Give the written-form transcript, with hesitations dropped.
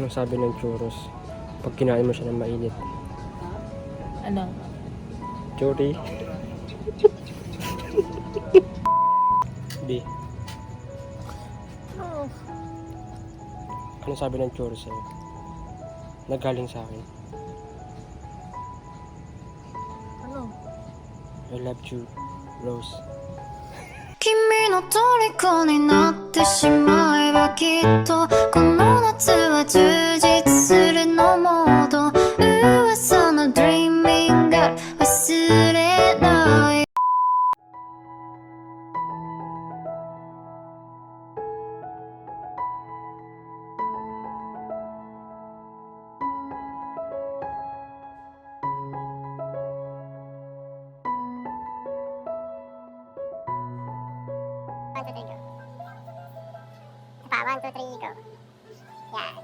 Anong sabi ng churros pag kinain mo siya ng mainit? Ano? Churi? B. Oh. Anong sabi ng churros sa'yo? Nagaling sa akin. Ano? I love you, Rose. 君の虜になってしまえばきっとこの夏は充実するのモード噂の Dreaming Girl 忘れない 1, 2, 3, go. Pa, 1, 2, 3, go. Yan.